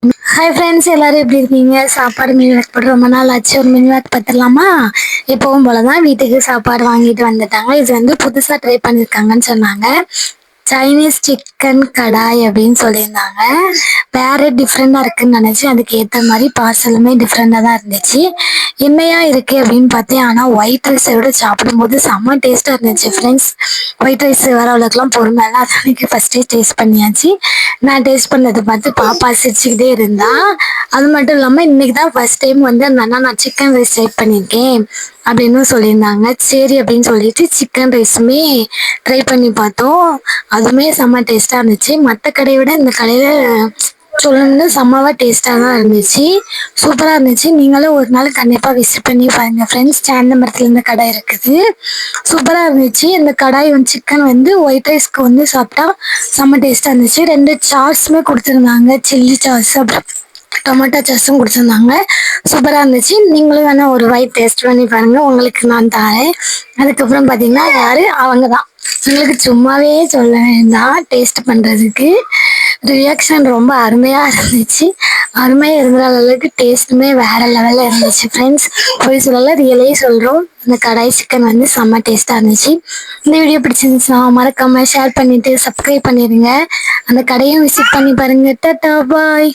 Hi friends, எல்லாரும் எப்படி இருக்கீங்க? சாப்பாடு மீன் வாக் போட்டு ரொம்ப நாள் ஆச்சு. ஒரு மீன் வாக் பார்த்துடலாமா? எப்பவும் போல தான் வீட்டுக்கு சாப்பாடு வாங்கிட்டு வந்துட்டாங்க. இது வந்து புதுசாக ட்ரை பண்ணியிருக்காங்கன்னு சொன்னாங்க. சைனீஸ் சிக்கன் கடாய் அப்படின்னு சொல்லியிருந்தாங்க. வேற டிஃப்ரெண்டாக இருக்குன்னு நினச்சி அதுக்கு ஏற்ற மாதிரி பார்சலுமே டிஃப்ரெண்டாக தான் இருந்துச்சு. என்னையா இருக்கு அப்படின்னு பார்த்தேன். ஆனால் ஒயிட் ரைஸோட சாப்பிடும்போது செம்ம டேஸ்ட்டாக இருந்துச்சு ஃப்ரெண்ட்ஸ். ஒயிட் ரைஸ் வர அவ்வளோக்கெல்லாம் பொறுமையில அதுக்கு ஃபஸ்ட்டே டேஸ்ட் பண்ணியாச்சு. நான் டேஸ்ட் பண்ணதை பார்த்து பாப்பா சிரிச்சுக்கிட்டே இருந்தா. அது மட்டும் இல்லாமல் இன்னைக்கு தான் ஃபர்ஸ்ட் டைம் வந்து அந்த அண்ணா நான் சிக்கன் ரைஸ் ட்ரை பண்ணியிருக்கேன் அப்படின்னு சொல்லியிருந்தாங்க. சரி அப்படின்னு சொல்லிட்டு சிக்கன் ரைஸுமே ட்ரை பண்ணி பார்த்தோம். அதுவுமே செம்ம டேஸ்ட்டாக இருந்துச்சு. மற்ற கடையை விட இந்த கடையில் சொல்லணும்னா செம்மவா டேஸ்ட்டாக தான் இருந்துச்சு. சூப்பராக இருந்துச்சு. நீங்களும் ஒரு நாள் கண்டிப்பாக விசிட் பண்ணி பாருங்க ஃப்ரெண்ட்ஸ். சேந்தமரத்தில் இந்த கடை இருக்குது. சூப்பராக இருந்துச்சு. இந்த கடாய் வந்து சிக்கன் வந்து ஒயிட் ரைஸ்க்கு வந்து சாப்பிட்டா செம்ம டேஸ்ட்டாக இருந்துச்சு. 2 சாஸுமே கொடுத்துருந்தாங்க. சில்லி சாஸ் அப்புறம் டொமேட்டோ சாஸும் கொடுத்துருந்தாங்க. சூப்பராக இருந்துச்சு. நீங்களும் வேணால் ஒரு வாய் டேஸ்ட் பண்ணி பாருங்கள். உங்களுக்கு நான் தரேன். அதுக்கப்புறம் பார்த்தீங்கன்னா யார் அவங்க தான். உங்களுக்கு சும்மாவே சொல்ல வேண்டாம் டேஸ்ட் பண்ணுறதுக்கு. ரியாக்ஷன் ரொம்ப அருமையாக இருந்துச்சு. அருமையாக இருந்த அளவுக்கு டேஸ்ட்டுமே வேறு லெவலில் இருந்துச்சு ஃப்ரெண்ட்ஸ். போய் சொல்லலை, ரியலே சொல்கிறோம். இந்த கடாய் சிக்கன் வந்து செம்ம டேஸ்ட்டாக இருந்துச்சு. இந்த வீடியோ பிடிச்சிருந்துச்சுன்னா மறக்காமல் ஷேர் பண்ணிவிட்டு சப்ஸ்கிரைப் பண்ணிடுங்க. அந்த கடையும் விசிட் பண்ணி பாருங்கள். டாடா பாய்.